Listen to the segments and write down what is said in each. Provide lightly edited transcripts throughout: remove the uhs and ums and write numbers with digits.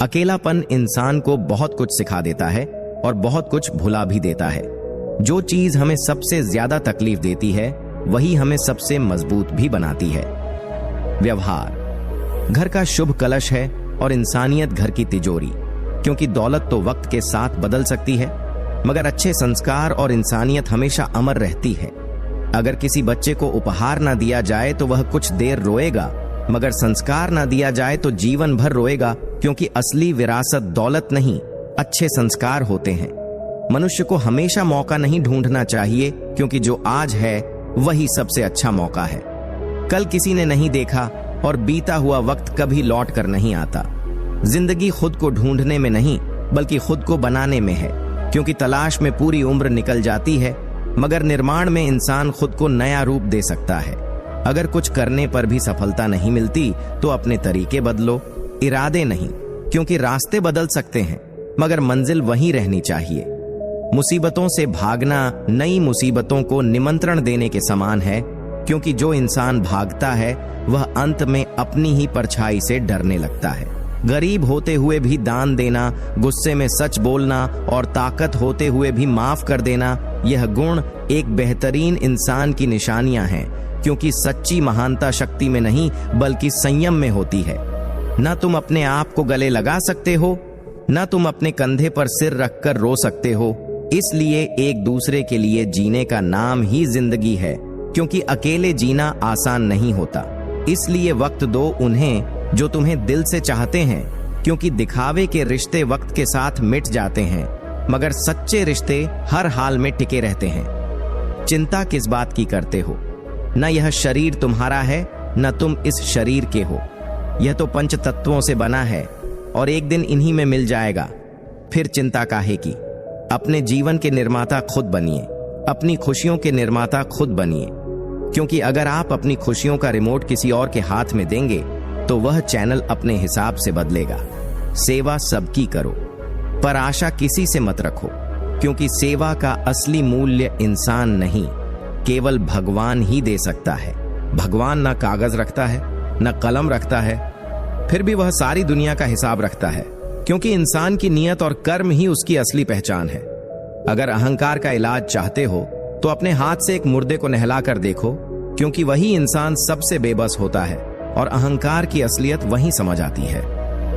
अकेलापन इंसान को बहुत कुछ सिखा देता है और बहुत कुछ भुला भी देता है। जो चीज हमें सबसे ज्यादा तकलीफ देती है वही हमें सबसे मजबूत भी बनाती है। व्यवहार घर का शुभ कलश है और इंसानियत घर की तिजोरी, क्योंकि दौलत तो वक्त के साथ बदल सकती है मगर अच्छे संस्कार और इंसानियत हमेशा अमर रहती है। अगर किसी बच्चे को उपहार ना दिया जाए तो वह कुछ देर रोएगा, मगर संस्कार ना दिया जाए तो जीवन भर रोएगा, क्योंकि असली विरासत दौलत नहीं अच्छे संस्कार होते हैं। मनुष्य को हमेशा मौका नहीं ढूंढना चाहिए, क्योंकि जो आज है वही सबसे अच्छा मौका है। कल किसी ने नहीं देखा और बीता हुआ वक्त कभी लौट कर नहीं आता। जिंदगी खुद को ढूंढने में नहीं बल्कि खुद को बनाने में है, क्योंकि तलाश में पूरी उम्र निकल जाती है मगर निर्माण में इंसान खुद को नया रूप दे सकता है। अगर कुछ करने पर भी सफलता नहीं मिलती तो अपने तरीके बदलो, इरादे नहीं, क्योंकि रास्ते बदल सकते हैं मगर मंजिल वहीं रहनी चाहिए। मुसीबतों से भागना नई मुसीबतों को निमंत्रण देने के समान है, क्योंकि जो इंसान भागता है वह अंत में अपनी ही परछाई से डरने लगता है। गरीब होते हुए भी दान देना, गुस्से में सच बोलना और ताकत होते हुए भी माफ कर देना, यह गुण एक बेहतरीन इंसान की निशानियां हैं, क्योंकि सच्ची महानता शक्ति में नहीं बल्कि संयम में होती है। न तुम अपने आप को गले लगा सकते हो, न तुम अपने कंधे पर सिर रखकर रो सकते हो। इसलिए एक दूसरे के लिए जीने का नाम ही जिंदगी है, क्योंकि अकेले जीना आसान नहीं होता। इसलिए वक्त दो उन्हें जो तुम्हें दिल से चाहते हैं, क्योंकि दिखावे के रिश्ते वक्त के साथ मिट जाते हैं मगर सच्चे रिश्ते हर हाल में टिके रहते हैं। चिंता किस बात की करते हो? न यह शरीर तुम्हारा है न तुम इस शरीर के हो। यह तो पंच तत्वों से बना है और एक दिन इन्हीं में मिल जाएगा। फिर चिंता काहे की? अपने जीवन के निर्माता खुद बनिए, अपनी खुशियों के निर्माता खुद बनिए, क्योंकि अगर आप अपनी खुशियों का रिमोट किसी और के हाथ में देंगे तो वह चैनल अपने हिसाब से बदलेगा। सेवा सबकी करो, पर आशा किसी से मत रखो, क्योंकि सेवा का असली मूल्य इंसान नहीं केवल भगवान ही दे सकता है। भगवान ना कागज रखता है न कलम रखता है, फिर भी वह सारी दुनिया का हिसाब रखता है, क्योंकि इंसान की नीयत और कर्म ही उसकी असली पहचान है। अगर अहंकार का इलाज चाहते हो तो अपने हाथ से एक मुर्दे को नहला कर देखो, क्योंकि वही इंसान सबसे बेबस होता है और अहंकार की असलियत वहीं समझ आती है।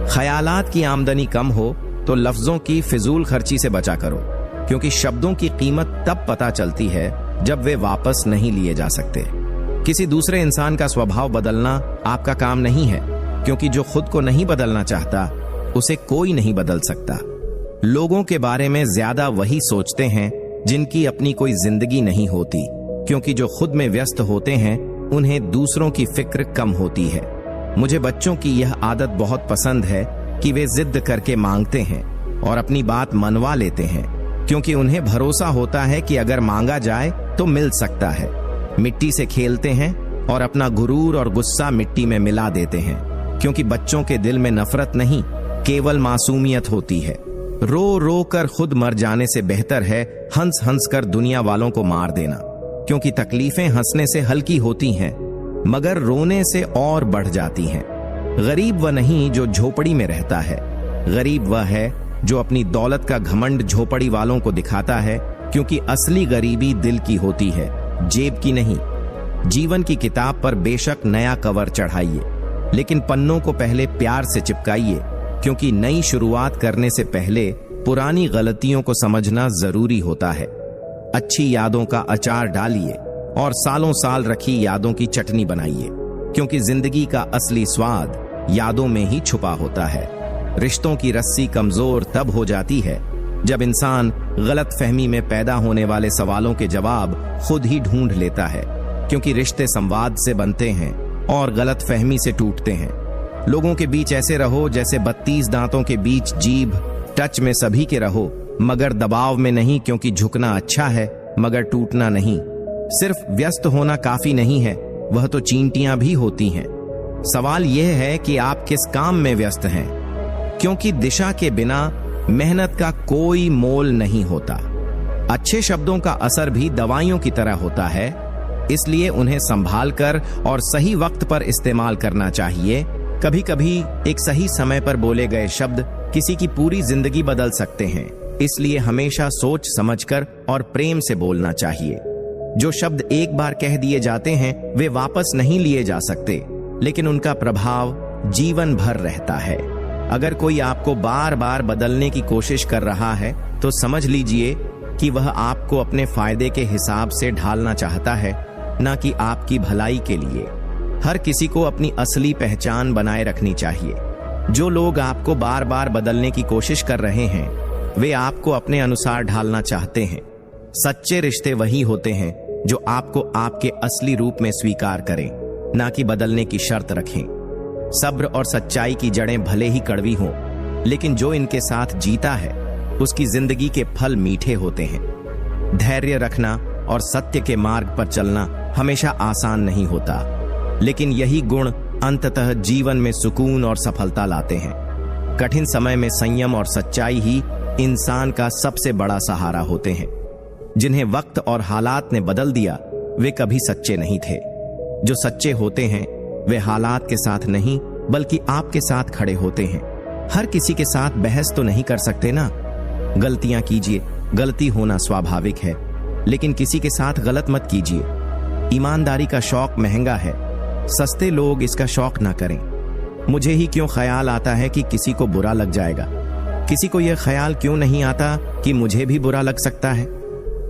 ख्यालात की आमदनी कम हो तो लफ्जों की फिजूल खर्ची से बचा करो, क्योंकि शब्दों की कीमत तब पता चलती है जब वे वापस नहीं लिए जा सकते। किसी दूसरे इंसान का स्वभाव बदलना आपका काम नहीं है, क्योंकि जो खुद को नहीं बदलना चाहता उसे कोई नहीं बदल सकता। लोगों के बारे में ज्यादा वही सोचते हैं जिनकी अपनी कोई जिंदगी नहीं होती, क्योंकि जो खुद में व्यस्त होते हैं उन्हें दूसरों की फिक्र कम होती है। मुझे बच्चों की यह आदत बहुत पसंद है कि वे जिद करके मांगते हैं और अपनी बात मनवा लेते हैं, क्योंकि उन्हें भरोसा होता है कि अगर मांगा जाए तो मिल सकता है। मिट्टी से खेलते हैं और अपना गुरूर और गुस्सा मिट्टी में मिला देते हैं, क्योंकि बच्चों के दिल में नफरत नहीं केवल मासूमियत होती है। रो रो कर खुद मर जाने से बेहतर है हंस हंस कर दुनिया वालों को मार देना, क्योंकि तकलीफें हंसने से हल्की होती हैं मगर रोने से और बढ़ जाती हैं। गरीब वह नहीं जो झोपड़ी में रहता है, गरीब वह है जो अपनी दौलत का घमंड झोपड़ी वालों को दिखाता है, क्योंकि असली गरीबी दिल की होती है, जेब की नहीं। जीवन की किताब पर बेशक नया कवर चढ़ाइए, लेकिन पन्नों को पहले प्यार से चिपकाइए, क्योंकि नई शुरुआत करने से पहले पुरानी गलतियों को समझना जरूरी होता है। अच्छी यादों का अचार डालिए और सालों साल रखी यादों की चटनी बनाइए, क्योंकि जिंदगी का असली स्वाद यादों में ही छुपा होता है। रिश्तों की रस्सी कमजोर तब हो जाती है जब इंसान गलत फहमी में पैदा होने वाले सवालों के जवाब खुद ही ढूंढ लेता है, क्योंकि रिश्ते संवाद से बनते हैं और गलत फहमी से टूटते हैं। लोगों के बीच ऐसे रहो जैसे 32 दांतों के बीच जीभ, टच में सभी के रहो मगर दबाव में नहीं, क्योंकि झुकना अच्छा है मगर टूटना नहीं। सिर्फ व्यस्त होना काफी नहीं है, वह तो चींटियां भी होती हैं। सवाल यह है कि आप किस काम में व्यस्त हैं, क्योंकि दिशा के बिना मेहनत का कोई मोल नहीं होता। अच्छे शब्दों का असर भी दवाइयों की तरह होता है, इसलिए उन्हें संभाल कर और सही वक्त पर इस्तेमाल करना चाहिए, कभी कभी एक सही समय पर बोले गए शब्द किसी की पूरी जिंदगी बदल सकते हैं, इसलिए हमेशा सोच समझकर और प्रेम से बोलना चाहिए। जो शब्द एक बार कह दिए जाते हैं वे वापस नहीं लिए जा सकते, लेकिन उनका प्रभाव जीवन भर रहता है। अगर कोई आपको बार बार बदलने की कोशिश कर रहा है तो समझ लीजिए कि वह आपको अपने फायदे के हिसाब से ढालना चाहता है, ना कि आपकी भलाई के लिए। हर किसी को अपनी असली पहचान बनाए रखनी चाहिए। जो लोग आपको बार बार बदलने की कोशिश कर रहे हैं वे आपको अपने अनुसार ढालना चाहते हैं। सच्चे रिश्ते वही होते हैं जो आपको आपके असली रूप में स्वीकार करें, ना कि बदलने की शर्त रखें। सब्र और सच्चाई की जड़ें भले ही कड़वी हों, लेकिन जो इनके साथ जीता है उसकी जिंदगी के फल मीठे होते हैं। धैर्य रखना और सत्य के मार्ग पर चलना हमेशा आसान नहीं होता, लेकिन यही गुण अंततः जीवन में सुकून और सफलता लाते हैं। कठिन समय में संयम और सच्चाई ही इंसान का सबसे बड़ा सहारा होते हैं। जिन्हें वक्त और हालात ने बदल दिया वे कभी सच्चे नहीं थे। जो सच्चे होते हैं वे हालात के साथ नहीं बल्कि आपके साथ खड़े होते हैं। हर किसी के साथ बहस तो नहीं कर सकते ना। गलतियां कीजिए, गलती होना स्वाभाविक है, लेकिन किसी के साथ गलत मत कीजिए। ईमानदारी का शौक महंगा है, सस्ते लोग इसका शौक ना करें। मुझे ही क्यों ख्याल आता है कि किसी को बुरा लग जाएगा? किसी को यह ख्याल क्यों नहीं आता कि मुझे भी बुरा लग सकता है?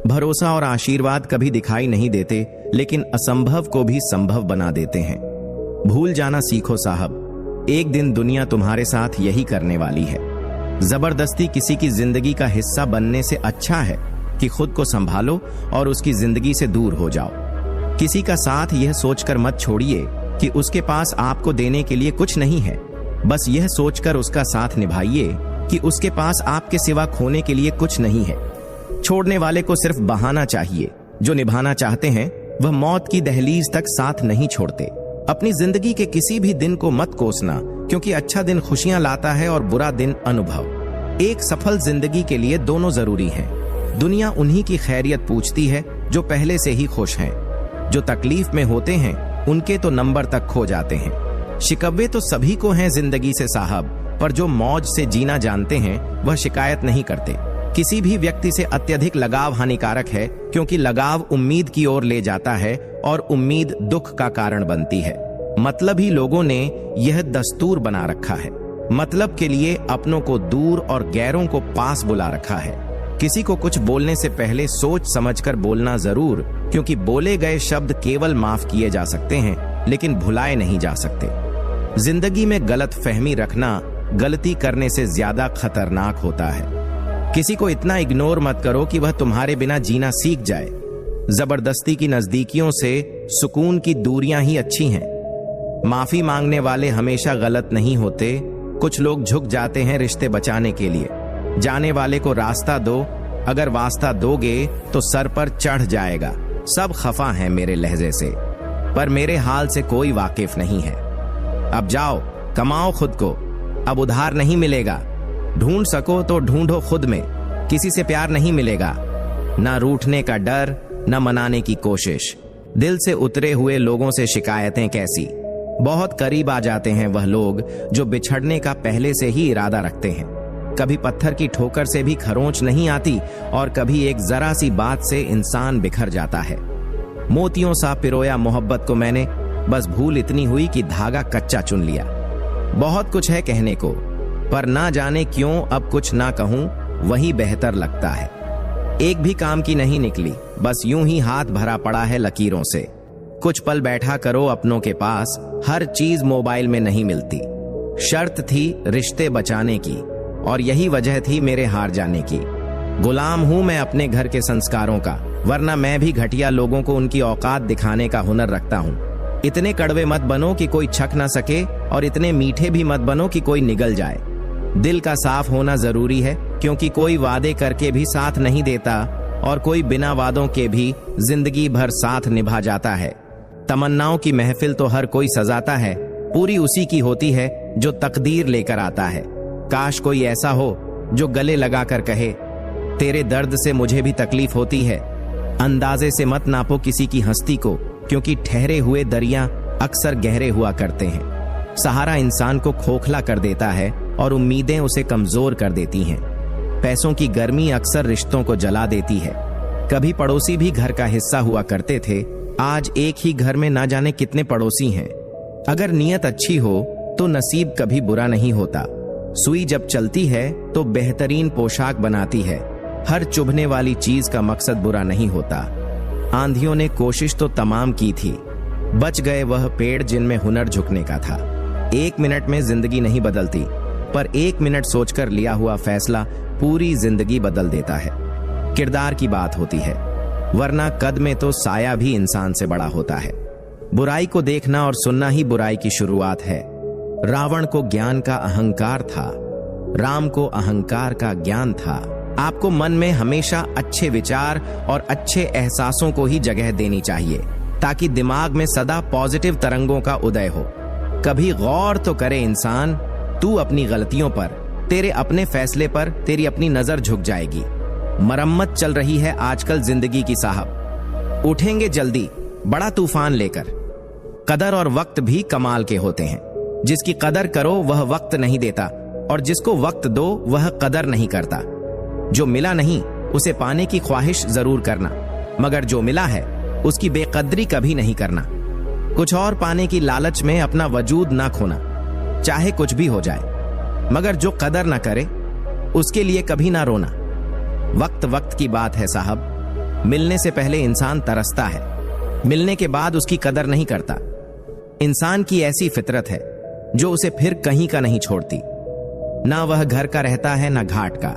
भरोसा और आशीर्वाद कभी दिखाई नहीं देते, लेकिन असंभव को भी संभव बना देते हैं। भूल जाना सीखो साहब, एक दिन दुनिया तुम्हारे साथ यही करने वाली है। जबरदस्ती किसी की जिंदगी का हिस्सा बनने से अच्छा है कि खुद को संभालो और उसकी जिंदगी से दूर हो जाओ। किसी का साथ यह सोचकर मत छोड़िए कि उसके पास आपको देने के लिए कुछ नहीं है। बस यह सोचकर उसका साथ निभाइए कि उसके पास आपके सिवा खोने के लिए कुछ नहीं है। छोड़ने वाले को सिर्फ बहाना चाहिए, जो निभाना चाहते हैं वह मौत की दहलीज तक साथ नहीं छोड़ते। अपनी जिंदगी के किसी भी दिन को मत कोसना, क्योंकि अच्छा दिन खुशियां लाता है और बुरा दिन अनुभव। एक सफल जिंदगी के लिए दोनों जरूरी हैं। दुनिया उन्हीं की खैरियत पूछती है जो पहले से ही खुश हैं। जो तकलीफ में होते हैं उनके तो नंबर तक खो जाते हैं। शिकवे तो सभी को हैं जिंदगी से साहब, पर जो मौज से जीना जानते हैं वह शिकायत नहीं करते। किसी भी व्यक्ति से अत्यधिक लगाव हानिकारक है, क्योंकि लगाव उम्मीद की ओर ले जाता है और उम्मीद दुख का कारण बनती है। मतलबी लोगों ने यह दस्तूर बना रखा है। मतलब के लिए अपनों को दूर और गैरों को पास बुला रखा है। किसी को कुछ बोलने से पहले सोच समझकर बोलना जरूर, क्योंकि बोले गए शब्द केवल माफ किए जा सकते हैं, लेकिन भुलाए नहीं जा सकते। जिंदगी में गलत फहमी रखना गलती करने से ज्यादा खतरनाक होता है। किसी को इतना इग्नोर मत करो कि वह तुम्हारे बिना जीना सीख जाए। जबरदस्ती की नजदीकियों से सुकून की दूरियां ही अच्छी हैं। माफी मांगने वाले हमेशा गलत नहीं होते। कुछ लोग झुक जाते हैं रिश्ते बचाने के लिए। जाने वाले को रास्ता दो, अगर वास्ता दोगे तो सर पर चढ़ जाएगा। सब खफा हैं मेरे लहजे से, पर मेरे हाल से कोई वाकिफ नहीं है। अब जाओ, कमाओ खुद को, अब उधार नहीं मिलेगा। ढूंढ सको तो ढूंढो खुद में, किसी से प्यार नहीं मिलेगा। ना रूठने का डर, न मनाने की कोशिश। दिल से उतरे हुए लोगों से शिकायतें कैसी। बहुत करीब आ जाते हैं वह लोग जो बिछड़ने का पहले से ही इरादा रखते हैं। कभी पत्थर की ठोकर से भी खरोंच नहीं आती, और कभी एक जरा सी बात से इंसान बिखर जाता है। मोतियों सा पिरोया मोहब्बत को मैंने, बस भूल इतनी हुई कि धागा कच्चा चुन लिया। बहुत कुछ है कहने को, पर ना जाने क्यों अब कुछ ना कहूं वही बेहतर लगता है। एक भी काम की नहीं निकली, बस यूं ही हाथ भरा पड़ा है लकीरों से। कुछ पल बैठा करो अपनों के पास, हर चीज मोबाइल में नहीं मिलती। शर्त थी रिश्ते बचाने की, और यही वजह थी मेरे हार जाने की। गुलाम हूं मैं अपने घर के संस्कारों का, वरना मैं भी घटिया लोगों को उनकी औकात दिखाने का हुनर रखता हूं। इतने कड़वे मत बनो कि कोई छक ना सके, और इतने मीठे भी मत बनो कि कोई निगल जाए। दिल का साफ होना जरूरी है, क्योंकि कोई वादे करके भी साथ नहीं देता, और कोई बिना वादों के भी जिंदगी भर साथ निभा जाता है। तमन्नाओं की महफिल तो हर कोई सजाता है, पूरी उसी की होती है जो तकदीर लेकर आता है। काश कोई ऐसा हो जो गले लगाकर कहे, तेरे दर्द से मुझे भी तकलीफ होती है। अंदाजे से मत नापो किसी की हस्ती को, क्योंकि ठहरे हुए दरिया अक्सर गहरे हुआ करते हैं। सहारा इंसान को खोखला कर देता है और उम्मीदें उसे कमजोर कर देती हैं। पैसों की गर्मी अक्सर रिश्तों को जला देती है। कभी पड़ोसी भी घर का हिस्सा हुआ करते थे, आज एक ही घर में ना जाने कितने पड़ोसी हैं। अगर नीयत अच्छी हो तो नसीब कभी बुरा नहीं होता। सुई जब चलती है तो बेहतरीन पोशाक बनाती है। हर चुभने वाली चीज का मकसद बुरा नहीं होता। आंधियों ने कोशिश तो तमाम की थी, बच गए वह पेड़ जिनमें हुनर झुकने का था। 1 मिनट में जिंदगी नहीं बदलती, पर 1 मिनट सोचकर लिया हुआ फैसला पूरी जिंदगी बदल देता है। किरदार की बात होती है, वरना कद में तो साया भी इंसान से बड़ा होता है। बुराई को देखना और सुनना ही बुराई की शुरुआत है। रावण को ज्ञान का अहंकार था, राम को अहंकार का ज्ञान था। आपको मन में हमेशा अच्छे विचार और अच्छे एहसासों को ही जगह देनी चाहिए, ताकि दिमाग में सदा पॉजिटिव तरंगों का उदय हो। कभी गौर तो करे इंसान, तू अपनी गलतियों पर, तेरे अपने फैसले पर तेरी अपनी नजर झुक जाएगी। मरम्मत चल रही है आजकल जिंदगी की साहब, उठेंगे जल्दी बड़ा तूफान लेकर। कदर और वक्त भी कमाल के होते हैं। जिसकी कदर करो वह वक्त नहीं देता, और जिसको वक्त दो वह कदर नहीं करता। जो मिला नहीं उसे पाने की ख्वाहिश जरूर करना, मगर जो मिला है उसकी बेकदरी कभी नहीं करना। कुछ और पाने की लालच में अपना वजूद ना खोना, चाहे कुछ भी हो जाए। मगर जो कदर ना करे उसके लिए कभी ना रोना। वक्त वक्त की बात है साहब, मिलने से पहले इंसान तरसता है, मिलने के बाद उसकी कदर नहीं करता। इंसान की ऐसी फितरत है जो उसे फिर कहीं का नहीं छोड़ती। ना वह घर का रहता है ना घाट का।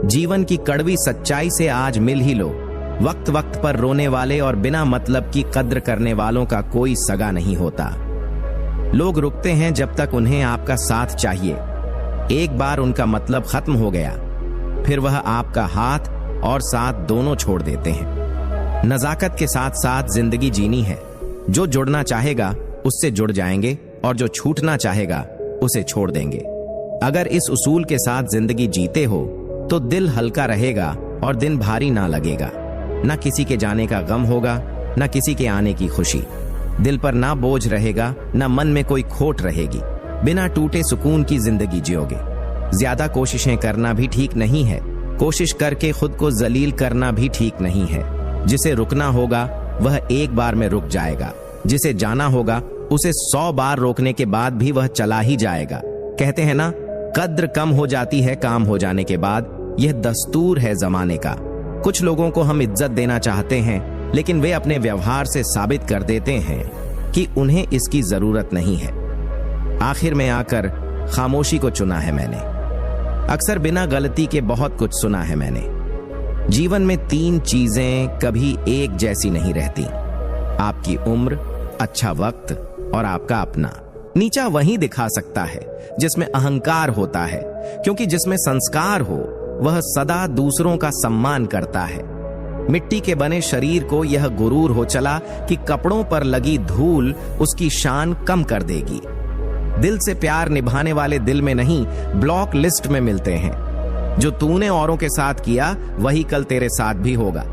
जीवन की कड़वी सच्चाई से आज मिल ही लो। वक्त वक्त पर रोने वाले और बिना मतलब की कद्र करने वालों का कोई सगा नहीं होता। लोग रुकते हैं जब तक उन्हें आपका साथ चाहिए। एक बार उनका मतलब खत्म हो गया, फिर वह आपका हाथ और साथ दोनों छोड़ देते हैं। नजाकत के साथ साथ जिंदगी जीनी है। जो जुड़ना चाहेगा उससे जुड़ जाएंगे, और जो छूटना चाहेगा उसे छोड़ देंगे। अगर इस उसूल के साथ जिंदगी जीते हो तो दिल हल्का रहेगा और दिन भारी ना लगेगा। ना किसी के जाने का गम होगा, ना किसी के आने की खुशी। दिल पर ना बोझ रहेगा, ना मन में कोई खोट रहेगी। बिना टूटे सुकून की जिंदगी जियोगे। ज्यादा कोशिशें करना भी ठीक नहीं है, कोशिश करके खुद को जलील करना भी ठीक नहीं है। जिसे रुकना होगा वह एक बार में रुक जाएगा, जिसे जाना होगा उसे 100 बार रोकने के बाद भी वह चला ही जाएगा। कहते हैं ना, कद्र कम हो जाती है काम हो जाने के बाद। यह दस्तूर है जमाने का। कुछ लोगों को हम इज्जत देना चाहते हैं, लेकिन वे अपने व्यवहार से साबित कर देते हैं कि उन्हें इसकी जरूरत नहीं है। आखिर में आकर खामोशी को चुना है मैंने। अक्सर बिना गलती के बहुत कुछ सुना है मैंने। जीवन में 3 चीजें कभी एक जैसी नहीं रहती, आपकी उम्र, अच्छा वक्त और आपका अपना। नीचा वही दिखा सकता है जिसमें अहंकार होता है, क्योंकि जिसमें संस्कार हो वह सदा दूसरों का सम्मान करता है। मिट्टी के बने शरीर को यह गुरूर हो चला कि कपड़ों पर लगी धूल उसकी शान कम कर देगी। दिल से प्यार निभाने वाले दिल में नहीं, ब्लॉक लिस्ट में मिलते हैं। जो तूने औरों के साथ किया वही कल तेरे साथ भी होगा।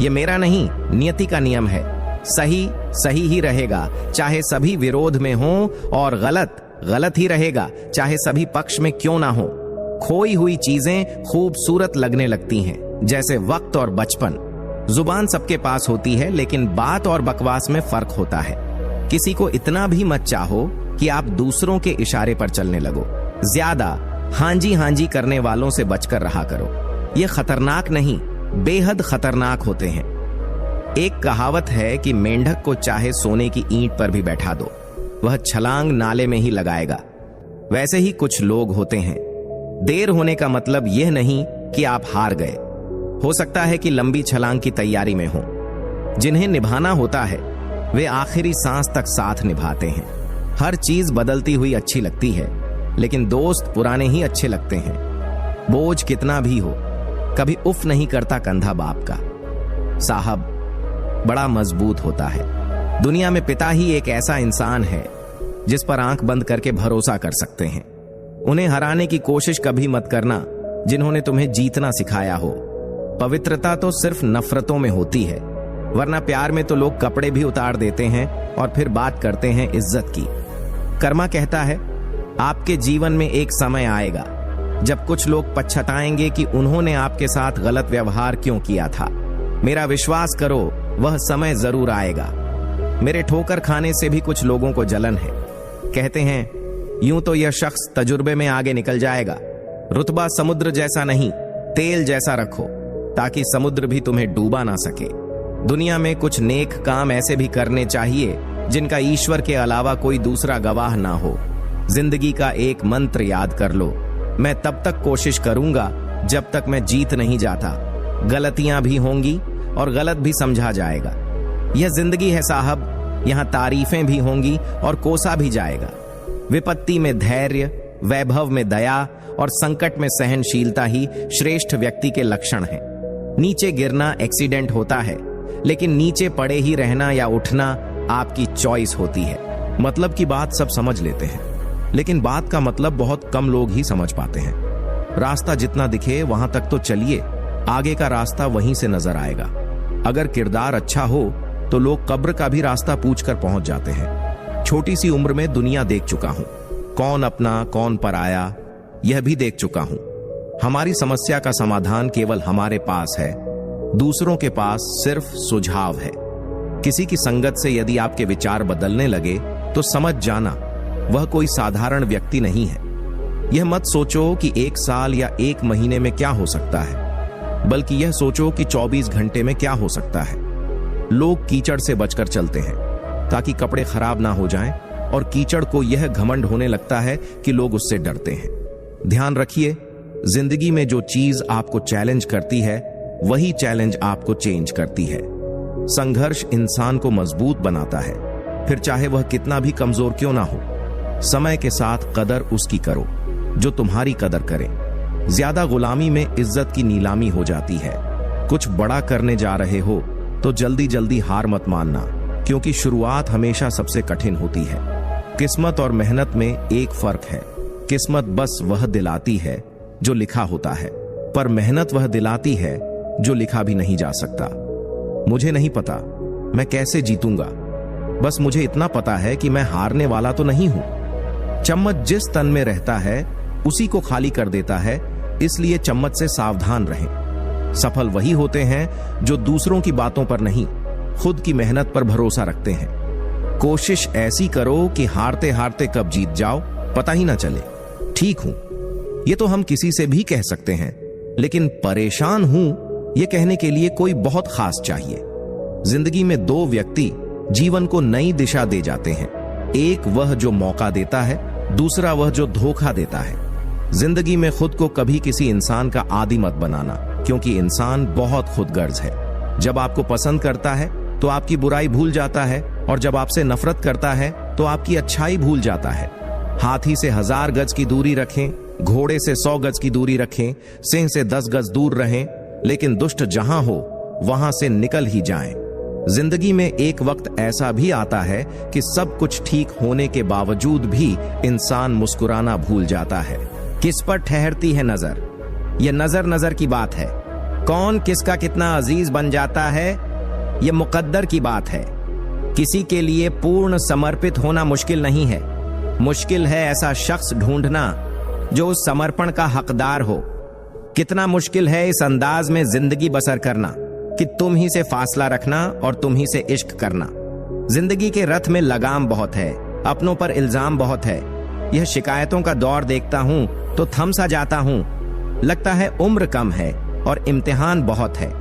ये मेरा नहीं, नियति का नियम है। सही सही ही रहेगा, चाहे सभी विरोध में हो, और गलत गलत ही रहेगा, चाहे सभी पक्ष में क्यों ना हो। खोई हुई चीजें खूबसूरत लगने लगती हैं, जैसे वक्त और बचपन। जुबान सबके पास होती है, लेकिन बात और बकवास में फर्क होता है। किसी को इतना भी मत चाहो कि आप दूसरों के इशारे पर चलने लगो। ज्यादा हांजी हांजी करने वालों से बचकर रहा करो। ये खतरनाक नहीं, बेहद खतरनाक होते हैं। एक कहावत है कि मेंढक को चाहे सोने की ईंट पर भी बैठा दो, वह छलांग नाले में ही लगाएगा। वैसे ही कुछ लोग होते हैं। देर होने का मतलब यह नहीं कि आप हार गए। हो सकता है कि लंबी छलांग की तैयारी में हो। जिन्हें निभाना होता है वे आखिरी सांस तक साथ निभाते हैं। हर चीज बदलती हुई अच्छी लगती है, लेकिन दोस्त पुराने ही अच्छे लगते हैं। बोझ कितना भी हो, कभी उफ नहीं करता कंधा बाप का। साहब बड़ा मजबूत होता है। दुनिया में पिता ही एक ऐसा इंसान है जिस पर आंख बंद करके भरोसा कर सकते हैं। उन्हें हराने की कोशिश कभी मत करना जिन्होंने तुम्हें जीतना सिखाया हो। पवित्रता तो सिर्फ नफरतों में होती है, वरना प्यार में तो लोग कपड़े भी उतार देते हैं और फिर बात करते हैं इज्जत की। कर्मा कहता है, आपके जीवन में एक समय आएगा जब कुछ लोग पछताएंगे कि उन्होंने आपके साथ गलत व्यवहार क्यों किया था। मेरा विश्वास करो, वह समय जरूर आएगा। मेरे ठोकर खाने से भी कुछ लोगों को जलन है। कहते हैं, यूं तो यह शख्स तजुर्बे में आगे निकल जाएगा। रुतबा समुद्र जैसा नहीं, तेल जैसा रखो, ताकि समुद्र भी तुम्हें डूबा ना सके। दुनिया में कुछ नेक काम ऐसे भी करने चाहिए जिनका ईश्वर के अलावा कोई दूसरा गवाह ना हो। जिंदगी का एक मंत्र याद कर लो, मैं तब तक कोशिश करूंगा जब तक मैं जीत नहीं जाता। गलतियां भी होंगी और गलत भी समझा जाएगा। यह जिंदगी है साहब, यहां तारीफें भी होंगी और कोसा भी जाएगा। विपत्ति में धैर्य, वैभव में दया और संकट में सहनशीलता ही श्रेष्ठ व्यक्ति के लक्षण हैं। नीचे गिरना एक्सीडेंट होता है, लेकिन नीचे पड़े ही रहना या उठना आपकी चॉइस होती है। मतलब की बात सब समझ लेते हैं, लेकिन बात का मतलब बहुत कम लोग ही समझ पाते हैं। रास्ता जितना दिखे वहां तक तो चलिए, आगे का रास्ता वहीं से नजर आएगा। अगर किरदार अच्छा हो तो लोग कब्र का भी रास्ता पूछकर पहुंच जाते हैं। छोटी सी उम्र में दुनिया देख चुका हूं, कौन अपना कौन पराया यह भी देख चुका हूं। हमारी समस्या का समाधान केवल हमारे पास है, दूसरों के पास सिर्फ सुझाव है। किसी की संगत से यदि आपके विचार बदलने लगे तो समझ जाना वह कोई साधारण व्यक्ति नहीं है। यह मत सोचो कि 1 साल या 1 महीने में क्या हो सकता है, बल्कि यह सोचो कि 24 घंटे में क्या हो सकता है। लोग कीचड़ से बचकर चलते हैं ताकि कपड़े खराब ना हो जाएं, और कीचड़ को यह घमंड होने लगता है कि लोग उससे डरते हैं। ध्यान रखिए, जिंदगी में जो चीज आपको चैलेंज करती है वही चैलेंज आपको चेंज करती है। संघर्ष इंसान को मजबूत बनाता है, फिर चाहे वह कितना भी कमजोर क्यों ना हो। समय के साथ कदर उसकी करो जो तुम्हारी कदर करे। ज्यादा गुलामी में इज्जत की नीलामी हो जाती है। कुछ बड़ा करने जा रहे हो तो जल्दी जल्दी हार मत मानना, क्योंकि शुरुआत हमेशा सबसे कठिन होती है। किस्मत और मेहनत में एक फर्क है। किस्मत बस वह दिलाती है जो लिखा होता है, पर मेहनत वह दिलाती है जो लिखा भी नहीं जा सकता। मुझे नहीं पता मैं कैसे जीतूंगा, बस मुझे इतना पता है कि मैं हारने वाला तो नहीं हूं। चम्मच जिस तन में रहता है उसी को खाली कर देता है, इसलिए चम्मच से सावधान रहें। सफल वही होते हैं जो दूसरों की बातों पर नहीं, खुद की मेहनत पर भरोसा रखते हैं। कोशिश ऐसी करो कि हारते हारते कब जीत जाओ पता ही ना चले। ठीक हूं ये तो हम किसी से भी कह सकते हैं, लेकिन परेशान हूं ये कहने के लिए कोई बहुत खास चाहिए। जिंदगी में 2 व्यक्ति जीवन को नई दिशा दे जाते हैं, एक वह जो मौका देता है, दूसरा वह जो धोखा देता है। जिंदगी में खुद को कभी किसी इंसान का आदी मत बनाना, क्योंकि इंसान बहुत खुदगर्ज है। जब आपको पसंद करता है तो आपकी बुराई भूल जाता है, और जब आपसे नफरत करता है तो आपकी अच्छाई भूल जाता है। हाथी से 1000 गज की दूरी रखें, घोड़े से 100 गज की दूरी रखें, सिंह से 10 गज दूर रहें, लेकिन दुष्ट जहां हो वहां से निकल ही जाएं। जिंदगी में एक वक्त ऐसा भी आता है कि सब कुछ ठीक होने के बावजूद भी इंसान मुस्कुराना भूल जाता है। किस पर ठहरती है नजर, यह नजर नजर की बात है। कौन किसका कितना अजीज बन जाता है यह मुकद्दर की बात है। किसी के लिए पूर्ण समर्पित होना मुश्किल नहीं है, मुश्किल है ऐसा शख्स ढूंढना जो उस समर्पण का हकदार हो। कितना मुश्किल है इस अंदाज में जिंदगी बसर करना कि तुम ही से फासला रखना और तुम ही से इश्क करना। जिंदगी के रथ में लगाम बहुत है, अपनों पर इल्जाम बहुत है। यह शिकायतों का दौर देखता हूं तो थम सा जाता हूं। लगता है उम्र कम है और इम्तिहान बहुत है।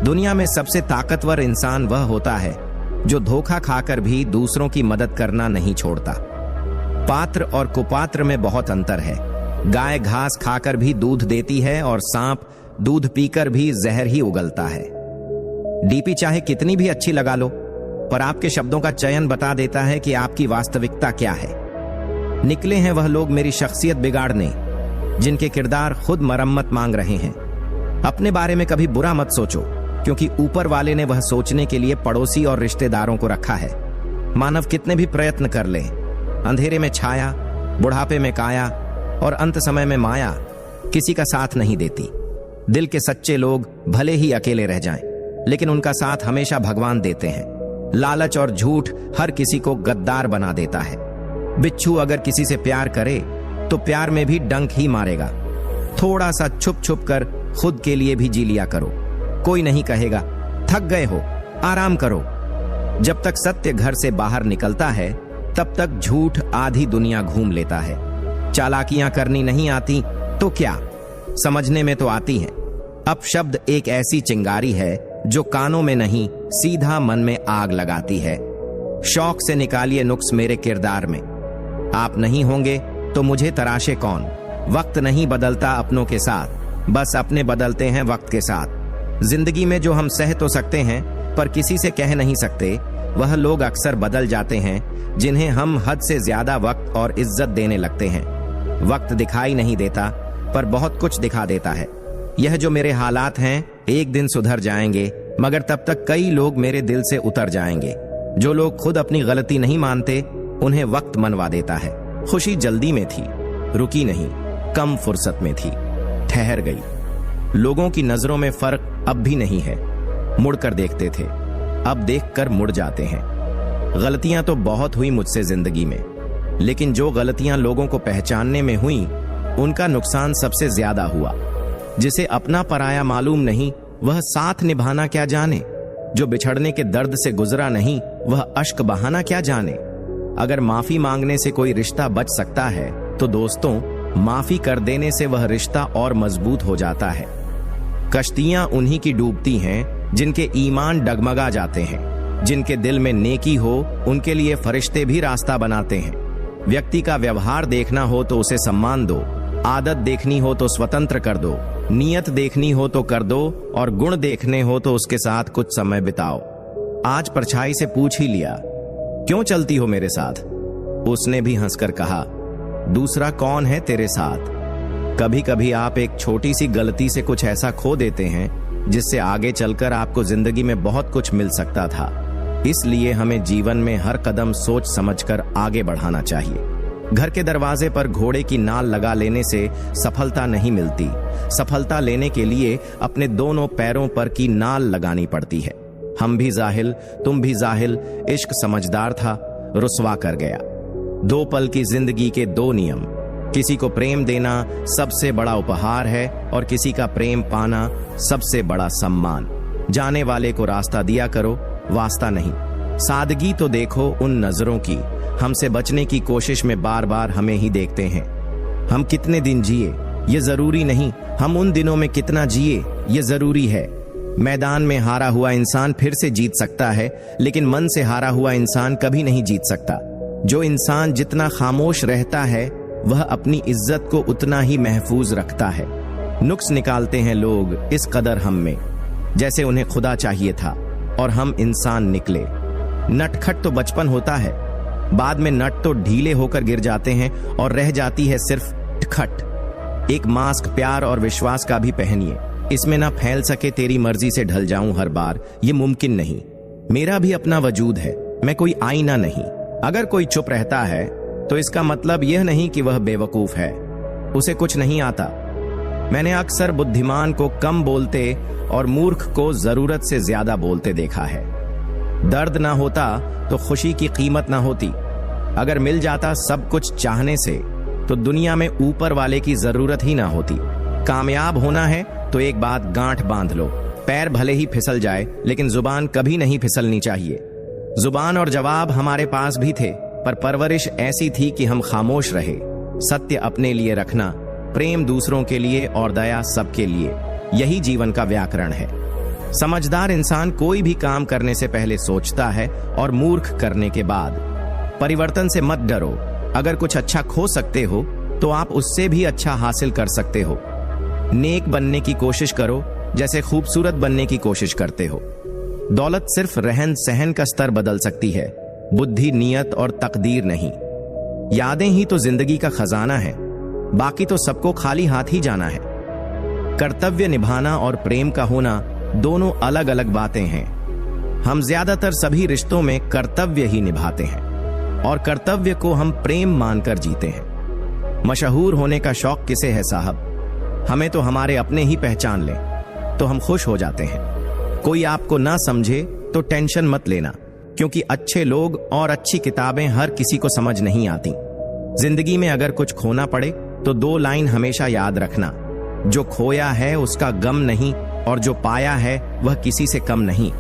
दुनिया में सबसे ताकतवर इंसान वह होता है जो धोखा खाकर भी दूसरों की मदद करना नहीं छोड़ता। पात्र और कुपात्र में बहुत अंतर है। गाय घास खाकर भी दूध देती है और सांप दूध पीकर भी जहर ही उगलता है। डीपी चाहे कितनी भी अच्छी लगा लो, पर आपके शब्दों का चयन बता देता है कि आपकी वास्तविकता क्या है। निकले हैं वह लोग मेरी शख्सियत बिगाड़ने जिनके किरदार खुद मरम्मत मांग रहे हैं। अपने बारे में कभी बुरा मत सोचो, क्योंकि ऊपर वाले ने वह सोचने के लिए पड़ोसी और रिश्तेदारों को रखा है। मानव कितने भी प्रयत्न कर ले, अंधेरे में छाया, बुढ़ापे में काया और अंत समय में माया किसी का साथ नहीं देती। दिल के सच्चे लोग भले ही अकेले रह जाएं, लेकिन उनका साथ हमेशा भगवान देते हैं। लालच और झूठ हर किसी को गद्दार बना देता है। बिच्छू अगर किसी से प्यार करे तो प्यार में भी डंक ही मारेगा। थोड़ा सा छुप छुप कर खुद के लिए भी जी लिया करो, कोई नहीं कहेगा। थक गए हो, आराम करो। जब तक सत्य घर से बाहर निकलता है तब तक झूठ आधी दुनिया घूम लेता है। चालाकियां करनी नहीं आती तो क्या, समझने में तो आती हैं। अब शब्द एक ऐसी चिंगारी है जो कानों में नहीं सीधा मन में आग लगाती है। शौक से निकालिए नुक्स मेरे किरदार में। आप नहीं होंगे तो मुझे तराशे कौन। वक्त नहीं बदलता अपनों के साथ, बस अपने बदलते हैं वक्त के साथ। जिंदगी में जो हम सह तो सकते हैं पर किसी से कह नहीं सकते, वह लोग अक्सर बदल जाते हैं जिन्हें हम हद से ज्यादा वक्त और इज्जत देने लगते हैं। वक्त दिखाई नहीं देता पर बहुत कुछ दिखा देता है। यह जो मेरे हालात हैं एक दिन सुधर जाएंगे, मगर तब तक कई लोग मेरे दिल से उतर जाएंगे। जो लोग खुद अपनी गलती नहीं मानते उन्हें वक्त मनवा देता है। खुशी जल्दी में थी, रुकी नहीं, कम फुर्सत में थी, ठहर गई। लोगों की नजरों में फर्क अब भी नहीं है। मुड़कर देखते थे, अब देखकर मुड़ जाते हैं। गलतियां तो बहुत हुई मुझसे जिंदगी में, लेकिन जो गलतियां लोगों को पहचानने में हुई उनका नुकसान सबसे ज्यादा हुआ। जिसे अपना पराया मालूम नहीं वह साथ निभाना क्या जाने। जो बिछड़ने के दर्द से गुजरा नहीं वह अश्क बहाना क्या जाने। अगर माफी मांगने से कोई रिश्ता बच सकता है तो दोस्तों माफी कर देने से वह रिश्ता और मजबूत हो जाता है। कश्तियां उन्हीं की डूबती हैं जिनके ईमान डगमगा जाते हैं। जिनके दिल में नेकी हो उनके लिए फरिश्ते भी रास्ता बनाते हैं। व्यक्ति का व्यवहार देखना हो तो उसे सम्मान दो, आदत देखनी हो तो स्वतंत्र कर दो, नियत देखनी हो तो कर दो और गुण देखने हो तो उसके साथ कुछ समय बिताओ। आज परछाई से पूछ ही लिया, क्यों चलती हो मेरे साथ? उसने भी हंसकर कहा, दूसरा कौन है तेरे साथ। कभी कभी आप एक छोटी सी गलती से कुछ ऐसा खो देते हैं जिससे आगे चलकर आपको जिंदगी में बहुत कुछ मिल सकता था। इसलिए हमें जीवन में हर कदम सोच समझकर आगे बढ़ाना चाहिए। घर के दरवाजे पर घोड़े की नाल लगा लेने से सफलता नहीं मिलती। सफलता लेने के लिए अपने दोनों पैरों पर की नाल लगानी पड़ती है। हम भी जाहिल, तुम भी जाहिल, इश्क समझदार था, रुसवा कर गया। 2 पल की जिंदगी के 2 नियम। किसी को प्रेम देना सबसे बड़ा उपहार है और किसी का प्रेम पाना सबसे बड़ा सम्मान। जाने वाले को रास्ता दिया करो, वास्ता नहीं। सादगी तो देखो उन नजरों की, हमसे बचने की कोशिश में बार बार हमें ही देखते हैं। हम कितने दिन जिए ये जरूरी नहीं, हम उन दिनों में कितना जिए ये जरूरी है। मैदान में हारा हुआ इंसान फिर से जीत सकता है, लेकिन मन से हारा हुआ इंसान कभी नहीं जीत सकता। जो इंसान जितना खामोश रहता है वह अपनी इज्जत को उतना ही महफूज रखता है। नुक्स निकालते हैं लोग इस कदर हम में, जैसे उन्हें खुदा चाहिए था और हम इंसान निकले। नटखट तो बचपन होता है, बाद में नट तो ढीले होकर गिर जाते हैं और रह जाती है सिर्फ खट। एक मास्क प्यार और विश्वास का भी पहनिए, इसमें ना फैल सके तेरी मर्जी से ढल जाऊं हर बार, ये मुमकिन नहीं। मेरा भी अपना वजूद है, मैं कोई आईना नहीं। अगर कोई चुप रहता है तो इसका मतलब यह नहीं कि वह बेवकूफ है, उसे कुछ नहीं आता। मैंने अक्सर बुद्धिमान को कम बोलते और मूर्ख को जरूरत से ज्यादा बोलते देखा है। दर्द ना होता तो खुशी की कीमत ना होती। अगर मिल जाता सब कुछ चाहने से तो दुनिया में ऊपर वाले की जरूरत ही ना होती। कामयाब होना है तो एक बात गांठ बांध लो, पैर भले ही फिसल जाए लेकिन जुबान कभी नहीं फिसलनी चाहिए। जुबान और जवाब हमारे पास भी थे, पर परवरिश ऐसी थी कि हम खामोश रहे। सत्य अपने लिए रखना, प्रेम दूसरों के लिए और दया सबके लिए, यही जीवन का व्याकरण है। समझदार इंसान कोई भी काम करने से पहले सोचता है और मूर्ख करने के बाद। परिवर्तन से मत डरो, अगर कुछ अच्छा खो सकते हो तो आप उससे भी अच्छा हासिल कर सकते हो। नेक बनने की कोशिश करो जैसे खूबसूरत बनने की कोशिश करते हो। दौलत सिर्फ रहन सहन का स्तर बदल सकती है, बुद्धि, नियत और तकदीर नहीं। यादें ही तो जिंदगी का खजाना है, बाकी तो सबको खाली हाथ ही जाना है। कर्तव्य निभाना और प्रेम का होना दोनों अलग अलग बातें हैं। हम ज्यादातर सभी रिश्तों में कर्तव्य ही निभाते हैं और कर्तव्य को हम प्रेम मानकर जीते हैं। मशहूर होने का शौक किसे है साहब? हमें तो हमारे अपने ही पहचान लें तो हम खुश हो जाते हैं। कोई आपको ना समझे तो टेंशन मत लेना, क्योंकि अच्छे लोग और अच्छी किताबें हर किसी को समझ नहीं आती। जिंदगी में अगर कुछ खोना पड़े तो 2 लाइन हमेशा याद रखना, जो खोया है उसका गम नहीं और जो पाया है वह किसी से कम नहीं।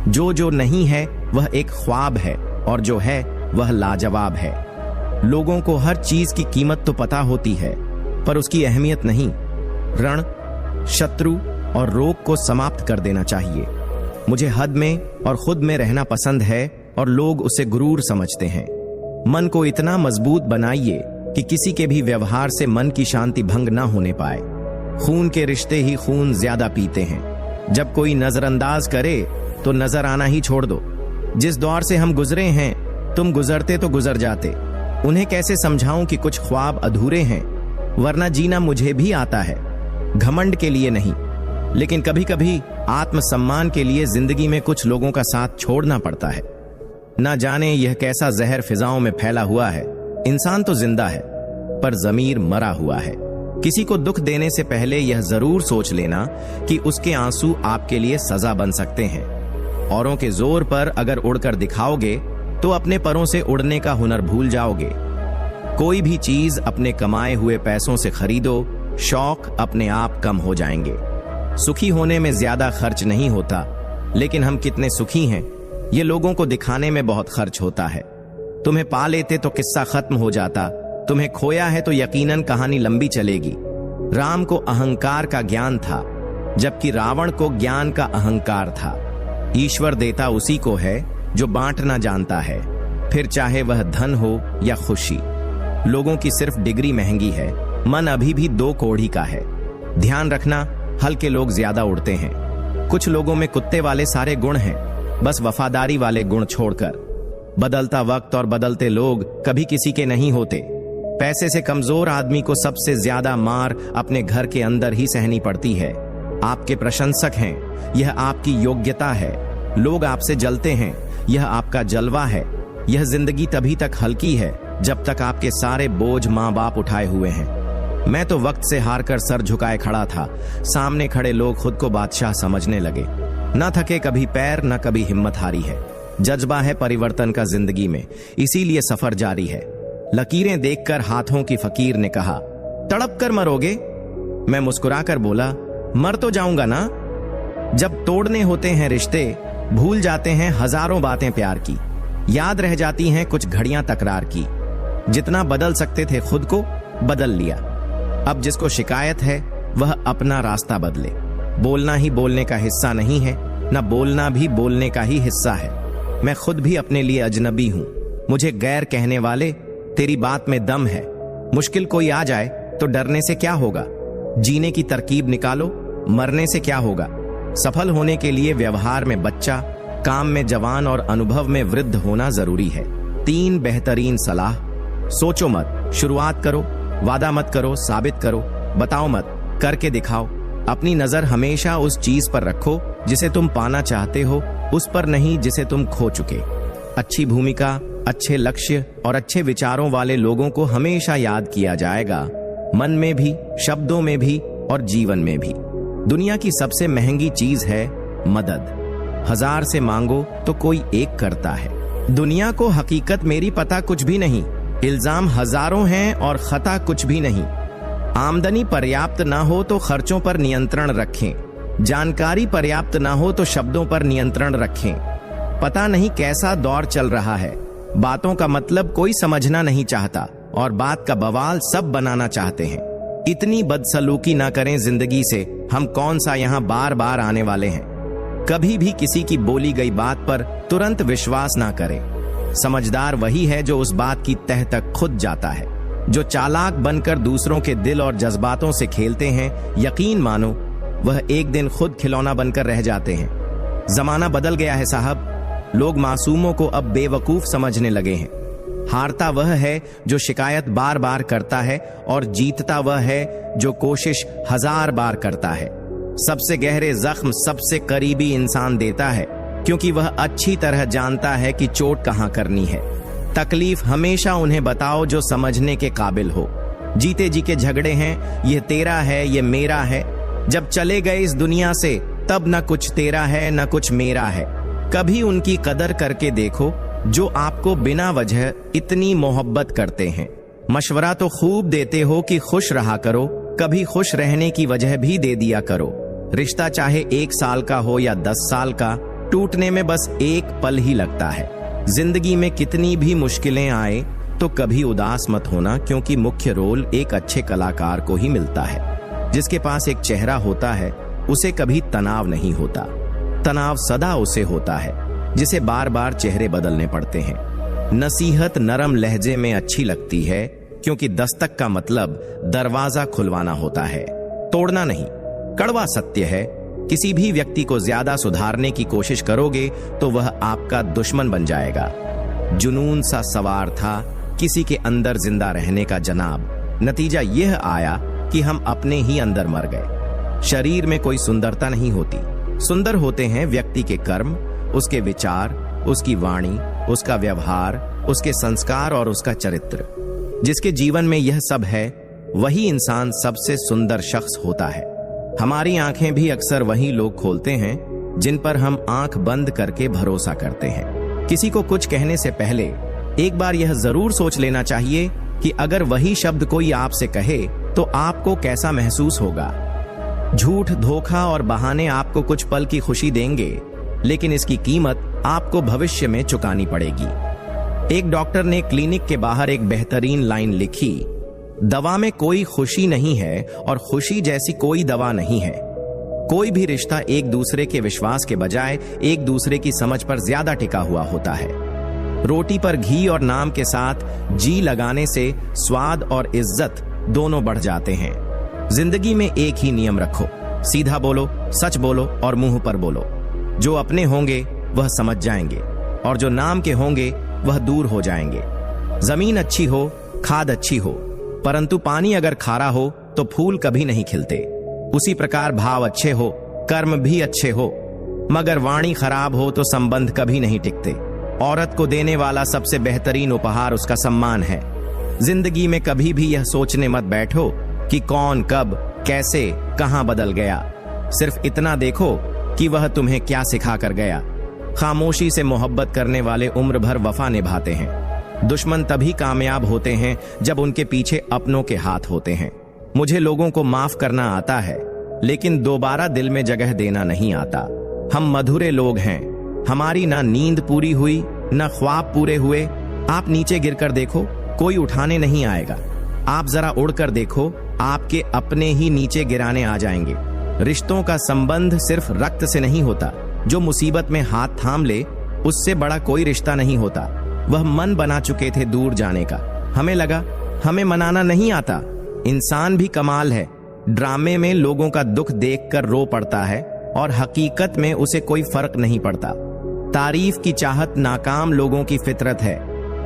जो नहीं है वह एक ख्वाब है और जो है वह लाजवाब है। लोगों को हर चीज की कीमत तो पता होती है पर उसकी अहमियत नहीं। रण, शत्रु और रोग को समाप्त कर देना चाहिए। मुझे हद में और खुद में रहना पसंद है और लोग उसे गुरूर समझते हैं। मन को इतना मजबूत बनाइए कि किसी के भी व्यवहार से मन की शांति भंग ना होने पाए। खून के रिश्ते ही खून ज्यादा पीते हैं। जब कोई नजरअंदाज करे तो नजर आना ही छोड़ दो। जिस दौर से हम गुजरे हैं, तुम गुजरते तो गुजर जाते। उन्हें कैसे समझाऊं कि कुछ ख्वाब अधूरे हैं, वरना जीना मुझे भी आता है। घमंड के लिए नहीं, लेकिन कभी कभी आत्मसम्मान के लिए जिंदगी में कुछ लोगों का साथ छोड़ना पड़ता है। ना जाने यह कैसा जहर फिजाओं में फैला हुआ है। इंसान तो जिंदा है पर जमीर मरा हुआ है। किसी को दुख देने से पहले यह जरूर सोच लेना कि उसके आंसू आपके लिए सजा बन सकते हैं। औरों के जोर पर अगर उड़कर दिखाओगे तो अपने परों से उड़ने का हुनर भूल जाओगे। कोई भी चीज अपने कमाए हुए पैसों से खरीदो, शौक अपने आप कम हो जाएंगे। सुखी होने में ज्यादा खर्च नहीं होता, लेकिन हम कितने सुखी हैं ये लोगों को दिखाने में बहुत खर्च होता है। तुम्हें पा लेते तो किस्सा खत्म हो जाता, तुम्हें खोया है तो यकीनन कहानी लंबी चलेगी। राम को अहंकार का ज्ञान था, जबकि रावण को ज्ञान का अहंकार था। ईश्वर देता उसी को है जो बांटना जानता है, फिर चाहे वह धन हो या खुशी। लोगों की सिर्फ डिग्री महंगी है, मन अभी भी 2 कौड़ी का है। ध्यान रखना, हल्के लोग ज्यादा उड़ते हैं। कुछ लोगों में कुत्ते वाले सारे गुण हैं, बस वफादारी वाले गुण छोड़कर। बदलता वक्त और बदलते लोग कभी किसी के नहीं होते। पैसे से कमजोर आदमी को सबसे ज्यादा मार अपने घर के अंदर ही सहनी पड़ती है। आपके प्रशंसक हैं, यह आपकी योग्यता है। लोग आपसे जलते हैं, यह आपका जलवा है। यह जिंदगी तभी तक हल्की है जब तक आपके सारे बोझ माँ बाप उठाए हुए हैं। मैं तो वक्त से हारकर सर झुकाए खड़ा था, सामने खड़े लोग खुद को बादशाह समझने लगे। न थके कभी पैर, न कभी हिम्मत हारी है। जज्बा है परिवर्तन का जिंदगी में, इसीलिए सफर जारी है। लकीरें देखकर हाथों की फकीर ने कहा, तड़प कर मरोगे? मैं मुस्कुराकर बोला, मर तो जाऊंगा ना। जब तोड़ने होते हैं रिश्ते, भूल जाते हैं हजारों बातें प्यार की, याद रह जाती हैं कुछ घड़ियां तकरार की। जितना बदल सकते थे खुद को, बदल लिया। अब जिसको शिकायत है वह अपना रास्ता बदले। बोलना ही बोलने का हिस्सा नहीं है, न बोलना भी बोलने का ही हिस्सा है। मैं खुद भी अपने लिए अजनबी हूं। मुझे गैर कहने वाले, तेरी बात में दम है। मुश्किल कोई आ जाए तो डरने से क्या होगा? जीने की तरकीब निकालो, मरने से क्या होगा? सफल होने के लिए व्यवहार में बच्चा, काम में जवान और अनुभव में वृद्ध होना जरूरी है। 3 बेहतरीन सलाह। सोचो मत, शुरुआत करो। वादा मत करो, साबित करो। बताओ मत, करके दिखाओ। अपनी नजर हमेशा उस चीज पर रखो जिसे तुम पाना चाहते हो, उस पर नहीं जिसे तुम खो चुके। अच्छी भूमिका, अच्छे लक्ष्य और अच्छे विचारों वाले लोगों को हमेशा याद किया जाएगा, मन में भी, शब्दों में भी और जीवन में भी। दुनिया की सबसे महंगी चीज है मदद। 1000 से मांगो तो कोई एक करता है। दुनिया को हकीकत मेरी पता कुछ भी नहीं। इल्जाम हजारों हैं और खता कुछ भी नहीं। आमदनी पर्याप्त ना हो तो खर्चों पर नियंत्रण रखें। जानकारी पर्याप्त ना हो तो शब्दों पर नियंत्रण रखें। पता नहीं कैसा दौर चल रहा है, बातों का मतलब कोई समझना नहीं चाहता और बात का बवाल सब बनाना चाहते हैं। इतनी बदसलूकी ना करें जिंदगी से, हम कौन सा यहाँ बार बार आने वाले हैं। कभी भी किसी की बोली गई बात पर तुरंत विश्वास ना करें। समझदार वही है जो उस बात की तह तक खुद जाता है। जो चालाक बनकर दूसरों के दिल और जज्बातों से खेलते हैं, यकीन मानो वह एक दिन खुद खिलौना बनकर रह जाते हैं। जमाना बदल गया है साहब, लोग मासूमों को अब बेवकूफ समझने लगे हैं। हारता वह है जो शिकायत बार बार करता है और जीतता वह है जो कोशिश 1000 बार करता है। सबसे गहरे जख्म सबसे करीबी इंसान देता है, क्योंकि वह अच्छी तरह जानता है कि चोट कहां करनी है। तकलीफ हमेशा उन्हें बताओ जो समझने के काबिल हो। जीते जी के झगड़े हैं, ये तेरा है, ये मेरा है। जब चले गए इस दुनिया से, तब न कुछ तेरा है न कुछ मेरा है। कभी उनकी कदर करके देखो जो आपको बिना वजह इतनी मोहब्बत करते हैं। मशवरा तो खूब देते हो कि खुश रहा करो, कभी खुश रहने की वजह भी दे दिया करो। रिश्ता चाहे 1 साल का हो या 10 साल का, टूटने में बस एक पल ही लगता है। जिंदगी में कितनी भी मुश्किलें आए तो कभी उदास मत होना, क्योंकि मुख्य रोल एक अच्छे कलाकार को ही मिलता है। जिसके पास एक चेहरा होता है उसे कभी तनाव नहीं होता। तनाव सदा उसे होता है जिसे बार बार चेहरे बदलने पड़ते हैं। नसीहत नरम लहजे में अच्छी लगती है, क्योंकि दस्तक का मतलब दरवाजा खुलवाना होता है, तोड़ना नहीं। कड़वा सत्य है, किसी भी व्यक्ति को ज्यादा सुधारने की कोशिश करोगे तो वह आपका दुश्मन बन जाएगा। जुनून सा सवार था किसी के अंदर जिंदा रहने का जनाब, नतीजा यह आया कि हम अपने ही अंदर मर गए। शरीर में कोई सुंदरता नहीं होती, सुंदर होते हैं व्यक्ति के कर्म, उसके विचार, उसकी वाणी, उसका व्यवहार, उसके संस्कार और उसका चरित्र। जिसके जीवन में यह सब है वही इंसान सबसे सुंदर शख्स होता है। हमारी आंखें भी अक्सर वही लोग खोलते हैं जिन पर हम आंख बंद करके भरोसा करते हैं। किसी को कुछ कहने से पहले एक बार यह जरूर सोच लेना चाहिए कि अगर वही शब्द कोई आपसे कहे तो आपको कैसा महसूस होगा। झूठ, धोखा और बहाने आपको कुछ पल की खुशी देंगे, लेकिन इसकी कीमत आपको भविष्य में चुकानी पड़ेगी। एक डॉक्टर ने क्लिनिक के बाहर एक बेहतरीन लाइन लिखी, दवा में कोई खुशी नहीं है और खुशी जैसी कोई दवा नहीं है। कोई भी रिश्ता एक दूसरे के विश्वास के बजाय एक दूसरे की समझ पर ज्यादा टिका हुआ होता है। रोटी पर घी और नाम के साथ जी लगाने से स्वाद और इज्जत दोनों बढ़ जाते हैं। जिंदगी में एक ही नियम रखो, सीधा बोलो, सच बोलो और मुंह पर बोलो। जो अपने होंगे वह समझ जाएंगे और जो नाम के होंगे वह दूर हो जाएंगे। जमीन अच्छी हो, खाद अच्छी हो, परंतु पानी अगर खारा हो तो फूल कभी नहीं खिलते। उसी प्रकार भाव अच्छे हो, कर्म भी अच्छे हो, मगर वाणी खराब हो तो संबंध कभी नहीं टिकते। औरत को देने वाला सबसे बेहतरीन उपहार उसका सम्मान है। जिंदगी में कभी भी यह सोचने मत बैठो कि कौन, कब, कैसे, कहां बदल गया। सिर्फ इतना देखो कि वह तुम्हें क्या सिखा कर गया। खामोशी से मोहब्बत करने वाले उम्र भर वफा निभाते हैं। दुश्मन तभी कामयाब होते हैं जब उनके पीछे अपनों के हाथ होते हैं। मुझे लोगों को माफ करना आता है, लेकिन दोबारा दिल में जगह देना नहीं आता। हम मधुरे लोग हैं, हमारी ना नींद पूरी हुई ना ख्वाब पूरे हुए। आप नीचे गिरकर देखो, कोई उठाने नहीं आएगा। आप जरा उड़कर देखो, आपके अपने ही नीचे गिराने आ जाएंगे। रिश्तों का संबंध सिर्फ रक्त से नहीं होता। जो मुसीबत में हाथ थाम ले उससे बड़ा कोई रिश्ता नहीं होता। वह मन बना चुके थे दूर जाने का, हमें लगा हमें मनाना नहीं आता। इंसान भी कमाल है, ड्रामे में लोगों का दुख देखकर रो पड़ता है और हकीकत में उसे कोई फर्क नहीं पड़ता। तारीफ की चाहत नाकाम लोगों की फितरत है।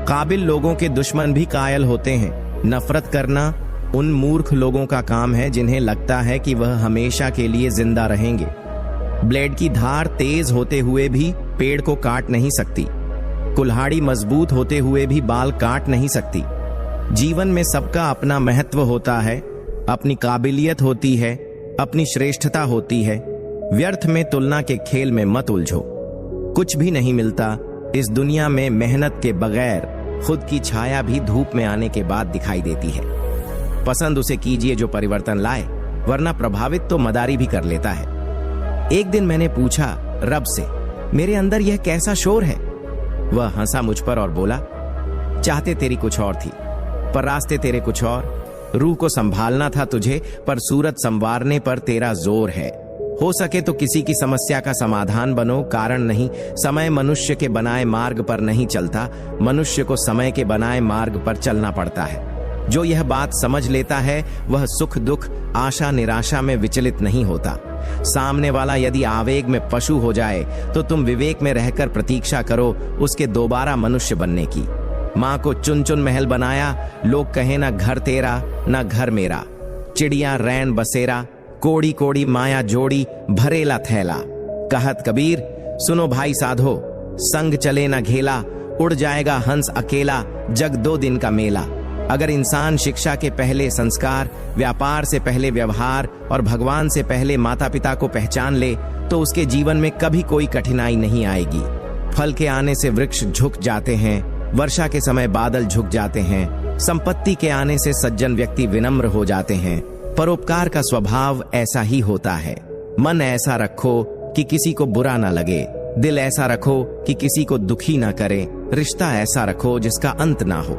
काबिल लोगों के दुश्मन भी कायल होते हैं। नफरत करना उन मूर्ख लोगों का काम है जिन्हें लगता है कि वह हमेशा के लिए जिंदा रहेंगे। ब्लेड की धार तेज होते हुए भी पेड़ को काट नहीं सकती। कुल्हाड़ी मजबूत होते हुए भी बाल काट नहीं सकती। जीवन में सबका अपना महत्व होता है, अपनी काबिलियत होती है, अपनी श्रेष्ठता होती है। व्यर्थ में तुलना के खेल में मत उलझो। कुछ भी नहीं मिलता इस दुनिया में मेहनत के बगैर। खुद की छाया भी धूप में आने के बाद दिखाई देती है। पसंद उसे कीजिए जो परिवर्तन लाए, वरना प्रभावित तो मदारी भी कर लेता है। एक दिन मैंने पूछा रब से, मेरे अंदर यह कैसा शोर है? वह हंसा मुझ पर और बोला, चाहते तेरी कुछ और थी, पर रास्ते तेरे कुछ और। रूह को संभालना था तुझे, पर सूरत संवारने पर तेरा जोर है। हो सके तो किसी की समस्या का समाधान बनो, कारण नहीं। समय मनुष्य के बनाए मार्ग पर नहीं चलता, मनुष्य को समय के बनाए मार्ग पर चलना पड़ता है। जो यह बात समझ लेता है वह सुख दुख, आशा निराशा में विचलित नहीं होता। सामने वाला यदि आवेग में पशु हो जाए तो तुम विवेक में रहकर प्रतीक्षा करो उसके दोबारा मनुष्य बनने की। माँ को चुन चुन महल बनाया, लोग कहे ना घर तेरा ना घर मेरा। चिड़िया रैन बसेरा, कोड़ी कोड़ी माया जोड़ी, भरेला थैला। कहत कबीर, सुनो भाई साधो, संग चले ना घेला, उड़ जाएगा हंस अकेला, जग 2 दिन का मेला। अगर इंसान शिक्षा के पहले संस्कार, व्यापार से पहले व्यवहार और भगवान से पहले माता पिता को पहचान ले तो उसके जीवन में कभी कोई कठिनाई नहीं आएगी। फल के आने से वृक्ष झुक जाते हैं, वर्षा के समय बादल झुक जाते हैं, संपत्ति के आने से सज्जन व्यक्ति विनम्र हो जाते हैं। परोपकार का स्वभाव ऐसा ही होता है। मन ऐसा रखो कि किसी को बुरा ना लगे, दिल ऐसा रखो कि किसी को दुखी ना करे, रिश्ता ऐसा रखो जिसका अंत ना हो।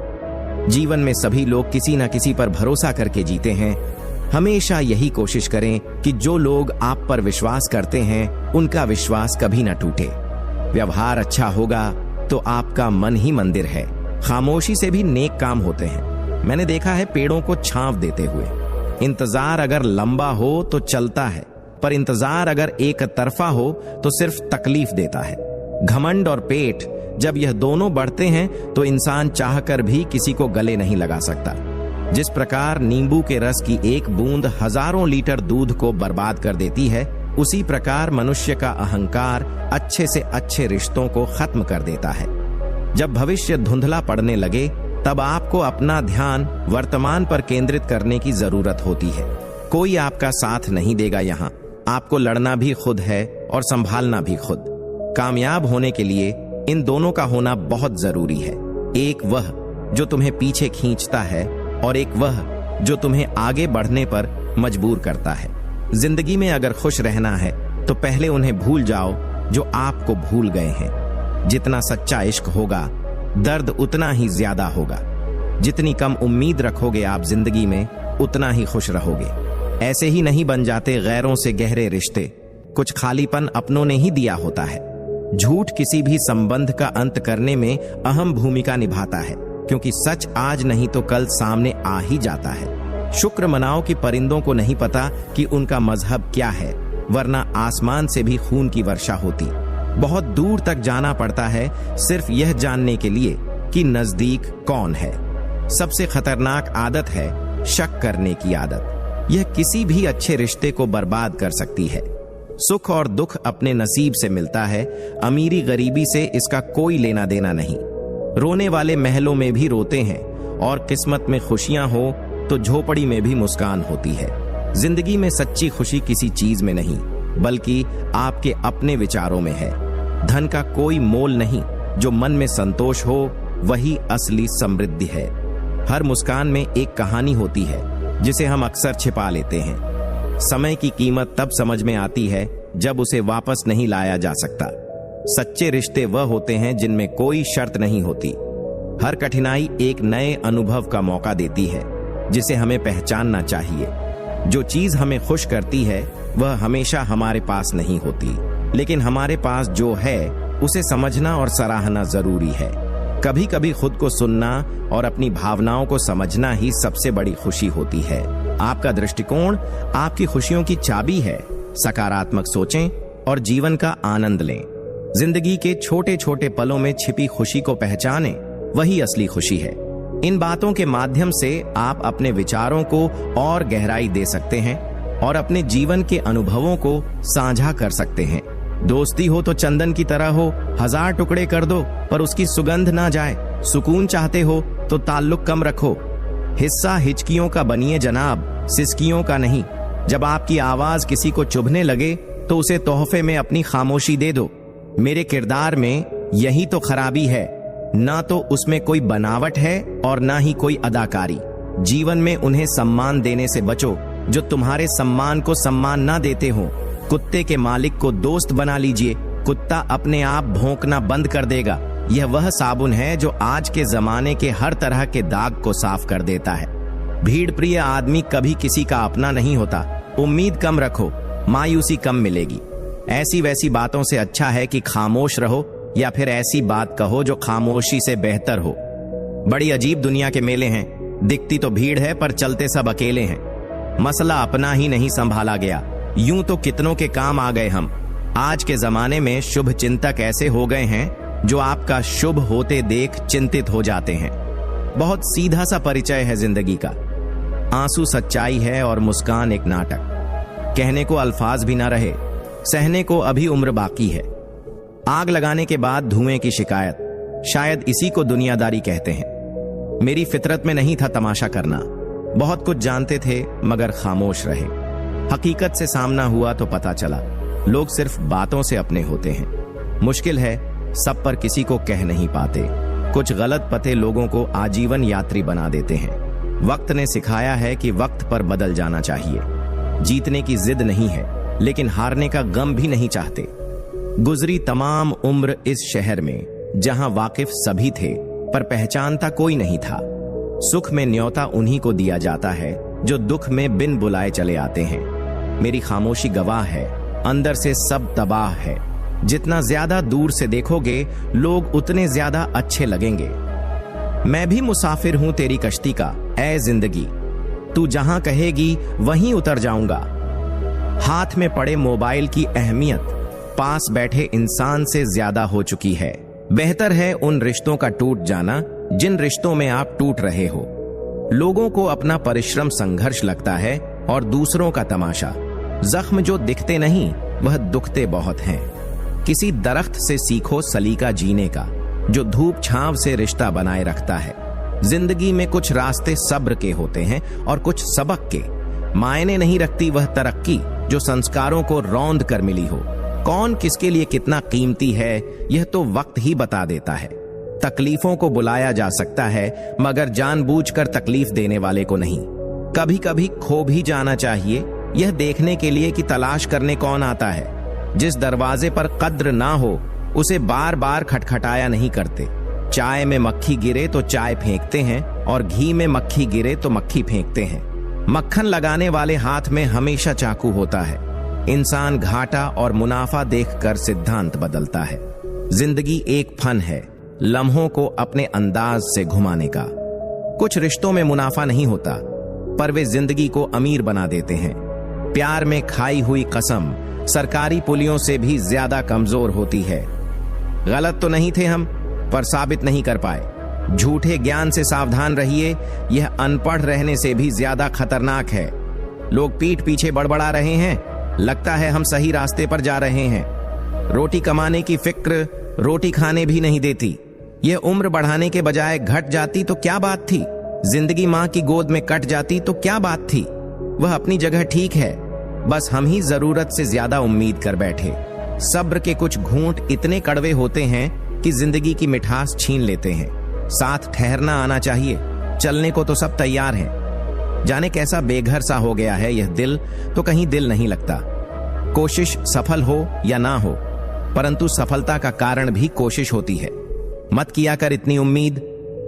जीवन में सभी लोग किसी न किसी पर भरोसा करके जीते हैं। हमेशा यही कोशिश करें कि जो लोग आप पर विश्वास करते हैं उनका विश्वास कभी न टूटे। व्यवहार अच्छा होगा तो आपका मन ही मंदिर है। खामोशी से भी नेक काम होते हैं। मैंने देखा है पेड़ों को छांव देते हुए। इंतजार अगर लंबा हो तो चलता है, पर इंतजार अगर एक तरफा हो तो सिर्फ तकलीफ देता है। घमंड और पेट जब यह दोनों बढ़ते हैं तो इंसान चाहकर भी किसी को गले नहीं लगा सकता। जिस प्रकार नींबू के रस की एक बूंद हजारों लीटर दूध को बर्बाद कर देती है, उसी प्रकार मनुष्य का अहंकार अच्छे से अच्छे रिश्तों को खत्म कर देता है। जब भविष्य धुंधला पड़ने लगे तब आपको अपना ध्यान वर्तमान पर केंद्रित करने की जरूरत होती है। कोई आपका साथ नहीं देगा यहाँ। आपको लड़ना भी खुद है और संभालना भी खुद। कामयाब होने के लिए इन दोनों का होना बहुत जरूरी है। एक वह जो तुम्हें पीछे खींचता है और एक वह जो तुम्हें आगे बढ़ने पर मजबूर करता है। जिंदगी में अगर खुश रहना है तो पहले उन्हें भूल जाओ जो आपको भूल गए हैं। जितना सच्चा इश्क होगा, दर्द उतना ही ज्यादा होगा। जितनी कम उम्मीद रखोगे आप जिंदगी में, उतना ही खुश रहोगे। ऐसे ही नहीं बन जाते गैरों से गहरे रिश्ते। कुछ खालीपन अपनों ने ही दिया होता है। झूठ किसी भी संबंध का अंत करने में अहम भूमिका निभाता है, क्योंकि सच आज नहीं तो कल सामने आ ही जाता है। शुक्र मनाओ कि परिंदों को नहीं पता कि उनका मजहब क्या है, वरना आसमान से भी खून की वर्षा होती। बहुत दूर तक जाना पड़ता है सिर्फ यह जानने के लिए कि नजदीक कौन है। सबसे खतरनाक आदत है शक करने की आदत। यह किसी भी अच्छे रिश्ते को बर्बाद कर सकती है। सुख और दुख अपने नसीब से मिलता है। अमीरी गरीबी से इसका कोई लेना देना नहीं। रोने वाले महलों में भी रोते हैं और किस्मत में खुशियां हो तो झोपड़ी में भी मुस्कान होती है। जिंदगी में सच्ची खुशी किसी चीज में नहीं, बल्कि आपके अपने विचारों में है। धन का कोई मोल नहीं, जो मन में संतोष हो वही असली समृद्धि है। हर मुस्कान में एक कहानी होती है जिसे हम अक्सर छिपा लेते हैं। समय की कीमत तब समझ में आती है जब उसे वापस नहीं लाया जा सकता। सच्चे रिश्ते वह होते हैं जिनमें कोई शर्त नहीं होती। हर कठिनाई एक नए अनुभव का मौका देती है जिसे हमें पहचानना चाहिए। जो चीज हमें खुश करती है वह हमेशा हमारे पास नहीं होती, लेकिन हमारे पास जो है उसे समझना और सराहना जरूरी है। कभी कभी खुद को सुनना और अपनी भावनाओं को समझना ही सबसे बड़ी खुशी होती है। आपका दृष्टिकोण आपकी खुशियों की चाबी है। सकारात्मक सोचें और जीवन का आनंद लें। जिंदगी के छोटे छोटे पलों में छिपी खुशी को पहचानें, वही असली खुशी है। इन बातों के माध्यम से आप अपने विचारों को और गहराई दे सकते हैं और अपने जीवन के अनुभवों को साझा कर सकते हैं। दोस्ती हो तो चंदन की तरह हो, 1000 टुकड़े कर दो पर उसकी सुगंध ना जाए। सुकून चाहते हो तो ताल्लुक कम रखो। हिस्सा हिचकियों का बनिए जनाब, सिसकियों का नहीं। जब आपकी आवाज किसी को चुभने लगे तो उसे तोहफे में अपनी खामोशी दे दो। मेरे किरदार में यही तो खराबी है, ना तो उसमें कोई बनावट है और ना ही कोई अदाकारी। जीवन में उन्हें सम्मान देने से बचो जो तुम्हारे सम्मान को सम्मान ना देते हो। कुत्ते के मालिक को दोस्त बना लीजिए, कुत्ता अपने आप भौंकना बंद कर देगा। यह वह साबुन है जो आज के जमाने के हर तरह के दाग को साफ कर देता है। भीड़ प्रिय आदमी कभी किसी का अपना नहीं होता। उम्मीद कम रखो, मायूसी कम मिलेगी। ऐसी वैसी बातों से अच्छा है कि खामोश रहो या फिर ऐसी बात कहो जो खामोशी से बेहतर हो। बड़ी अजीब दुनिया के मेले हैं। दिखती तो भीड़ है पर चलते सब अकेले हैं। मसला अपना ही नहीं संभाला गया। यूं तो कितनों के काम आ गए हम। आज के जमाने में शुभ चिंतक ऐसे हो गए हैं जो आपका शुभ होते देख चिंतित हो जाते हैं। बहुत सीधा सा परिचय है जिंदगी का। आंसू सच्चाई है और मुस्कान एक नाटक। कहने को अल्फाज भी ना रहे, सहने को अभी उम्र बाकी है। आग लगाने के बाद धुएं की शिकायत, शायद इसी को दुनियादारी कहते हैं। मेरी फितरत में नहीं था तमाशा करना। बहुत कुछ जानते थे मगर खामोश रहे। हकीकत से सामना हुआ तो पता चला लोग सिर्फ बातों से अपने होते हैं। मुश्किल है, सब पर किसी को कह नहीं पाते। कुछ गलत पते लोगों को आजीवन यात्री बना देते हैं। वक्त ने सिखाया है कि वक्त पर बदल जाना चाहिए। जीतने की जिद नहीं है, लेकिन हारने का गम भी नहीं चाहते। गुजरी तमाम उम्र इस शहर में जहां वाकिफ सभी थे पर पहचानता कोई नहीं था। सुख में न्योता उन्हीं को दिया जाता है जो दुख में बिन बुलाए चले आते हैं। मेरी खामोशी गवाह है, अंदर से सब तबाह है। जितना ज्यादा दूर से देखोगे लोग उतने ज्यादा अच्छे लगेंगे। मैं भी मुसाफिर हूं तेरी कश्ती का, ऐ जिंदगी। तू जहां कहेगी वहीं उतर जाऊंगा। हाथ में पड़े मोबाइल की अहमियत पास बैठे इंसान से ज्यादा हो चुकी है। बेहतर है उन रिश्तों का टूट जाना जिन रिश्तों में आप टूट रहे हो। लोगों को अपना परिश्रम संघर्ष लगता है और दूसरों का तमाशा। जख्म जो दिखते नहीं वह दुखते बहुत हैं। किसी दरख्त से सीखो सलीका जीने का, जो धूप छांव से रिश्ता बनाए रखता है। जिंदगी में कुछ रास्ते सब्र के होते हैं और कुछ सबक के। मायने नहीं रखती वह तरक्की जो संस्कारों को रौंद कर मिली हो। कौन किसके लिए कितना कीमती है यह तो वक्त ही बता देता है। तकलीफों को बुलाया जा सकता है मगर जानबूझकर तकलीफ देने वाले को नहीं। कभी कभी खो भी जाना चाहिए, यह देखने के लिए कि तलाश करने कौन आता है। जिस दरवाजे पर कद्र ना हो उसे बार बार खटखटाया नहीं करते। चाय में मक्खी गिरे तो चाय फेंकते हैं और घी में मक्खी गिरे तो मक्खी फेंकते हैं। मक्खन लगाने वाले हाथ में हमेशा चाकू होता है। इंसान घाटा और मुनाफा देखकर सिद्धांत बदलता है। जिंदगी एक फन है, लम्हों को अपने अंदाज से घुमाने का। कुछ रिश्तों में मुनाफा नहीं होता पर वे जिंदगी को अमीर बना देते हैं। प्यार में खाई हुई कसम सरकारी पुलियों से भी ज्यादा कमजोर होती है। गलत तो नहीं थे हम, पर साबित नहीं कर पाए। झूठे ज्ञान से सावधान रहिए, यह अनपढ़ रहने से भी ज्यादा खतरनाक है। लोग पीठ पीछे बड़बड़ा रहे हैं, लगता है हम सही रास्ते पर जा रहे हैं। रोटी कमाने की फिक्र रोटी खाने भी नहीं देती। यह उम्र बढ़ाने के बजाय घट जाती तो क्या बात थी। जिंदगी मां की गोद में कट जाती तो क्या बात थी। वह अपनी जगह ठीक है, बस हम ही जरूरत से ज्यादा उम्मीद कर बैठे। सब्र के कुछ घूंट इतने कड़वे होते हैं कि जिंदगी की मिठास छीन लेते हैं। साथ ठहरना आना चाहिए, चलने को तो सब तैयार हैं। जाने कैसा बेघर सा हो गया है यह दिल, तो कहीं दिल नहीं लगता। कोशिश सफल हो या ना हो, परंतु सफलता का कारण भी कोशिश होती है। मत किया कर इतनी उम्मीद,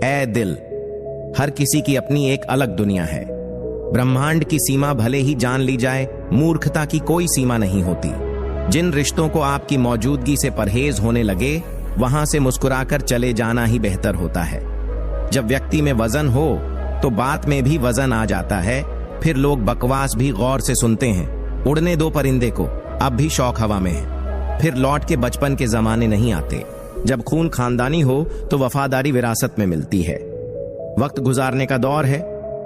ऐ दिल। हर किसी की अपनी एक अलग दुनिया है। ब्रह्मांड की सीमा भले ही जान ली जाए, मूर्खता की कोई सीमा नहीं होती। जिन रिश्तों को आपकी मौजूदगी से परहेज होने लगे, वहां से मुस्कुराकर चले जाना ही बेहतर होता है। जब व्यक्ति में वजन हो तो बात में भी वजन आ जाता है। फिर लोग बकवास भी गौर से सुनते हैं। उड़ने दो परिंदे को, अब भी शौक हवा में है। फिर लौट के बचपन के जमाने नहीं आते। जब खून खानदानी हो तो वफादारी विरासत में मिलती है। वक्त गुजारने का दौर है,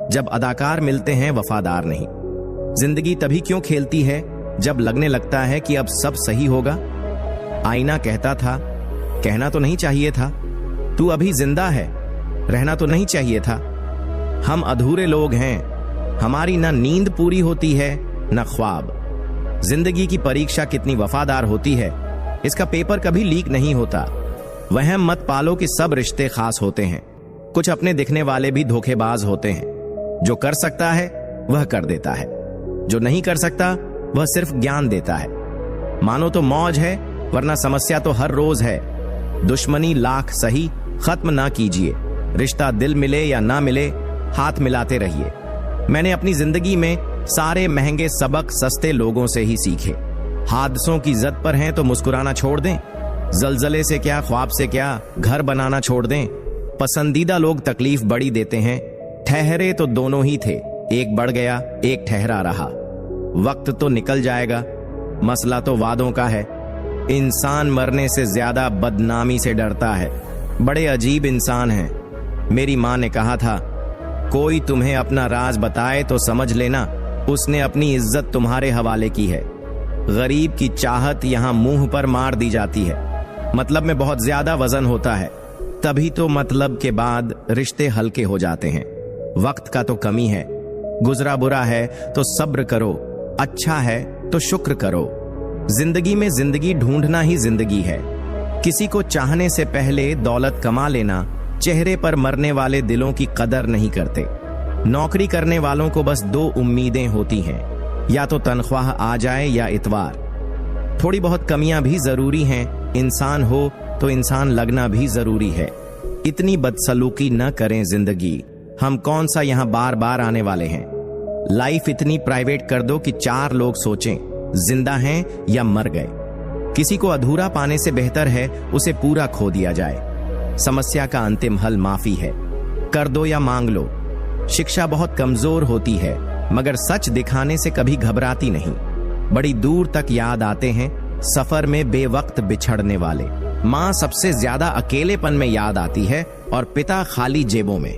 जब अदाकार मिलते हैं वफादार नहीं। जिंदगी तभी क्यों खेलती है जब लगने लगता है कि अब सब सही होगा। आईना कहता था, कहना तो नहीं चाहिए था, तू अभी जिंदा है, रहना तो नहीं चाहिए था। हम अधूरे लोग हैं, हमारी ना नींद पूरी होती है ना ख्वाब। जिंदगी की परीक्षा कितनी वफादार होती है, इसका पेपर कभी लीक नहीं होता। वहम मत पालो कि सब रिश्ते खास होते हैं। कुछ अपने दिखने वाले भी धोखेबाज होते हैं। जो कर सकता है वह कर देता है, जो नहीं कर सकता वह सिर्फ ज्ञान देता है। मानो तो मौज है, वरना समस्या तो हर रोज है। दुश्मनी लाख सही, खत्म ना कीजिए। रिश्ता दिल मिले या ना मिले, हाथ मिलाते रहिए। मैंने अपनी जिंदगी में सारे महंगे सबक सस्ते लोगों से ही सीखे। हादसों की जद पर हैं तो मुस्कुराना छोड़ दें। जलजले से क्या, ख्वाब से क्या, घर बनाना छोड़ दें। पसंदीदा लोग तकलीफ बड़ी देते हैं। ठहरे तो दोनों ही थे, एक बढ़ गया एक ठहरा रहा। वक्त तो निकल जाएगा, मसला तो वादों का है। इंसान मरने से ज्यादा बदनामी से डरता है। बड़े अजीब इंसान हैं। मेरी माँ ने कहा था, कोई तुम्हें अपना राज बताए तो समझ लेना उसने अपनी इज्जत तुम्हारे हवाले की है। गरीब की चाहत यहाँ मुंह पर मार दी जाती है। मतलब में बहुत ज्यादा वजन होता है, तभी तो मतलब के बाद रिश्ते हल्के हो जाते हैं। वक्त का तो कमी है। गुजरा बुरा है तो सब्र करो, अच्छा है तो शुक्र करो। जिंदगी में जिंदगी ढूंढना ही जिंदगी है। किसी को चाहने से पहले दौलत कमा लेना चेहरे पर मरने वाले दिलों की कदर नहीं करते। नौकरी करने वालों को बस 2 उम्मीदें होती हैं, या तो तनख्वाह आ जाए या इतवार। थोड़ी बहुत कमियां भी जरूरी हैं, इंसान हो तो इंसान लगना भी जरूरी है। इतनी बदसलूकी न करें जिंदगी, हम कौन सा यहां बार बार आने वाले हैं। लाइफ इतनी प्राइवेट कर दो कि 4 लोग सोचें जिंदा हैं या मर गए। किसी को अधूरा पाने से बेहतर है उसे पूरा खो दिया जाए। समस्या का अंतिम हल माफी है, कर दो या मांग लो। शिक्षा बहुत कमजोर होती है, मगर सच दिखाने से कभी घबराती नहीं। बड़ी दूर तक याद आते हैं सफर में बेवक्त बिछड़ने वाले। माँ सबसे ज्यादा अकेलेपन में याद आती है और पिता खाली जेबों में।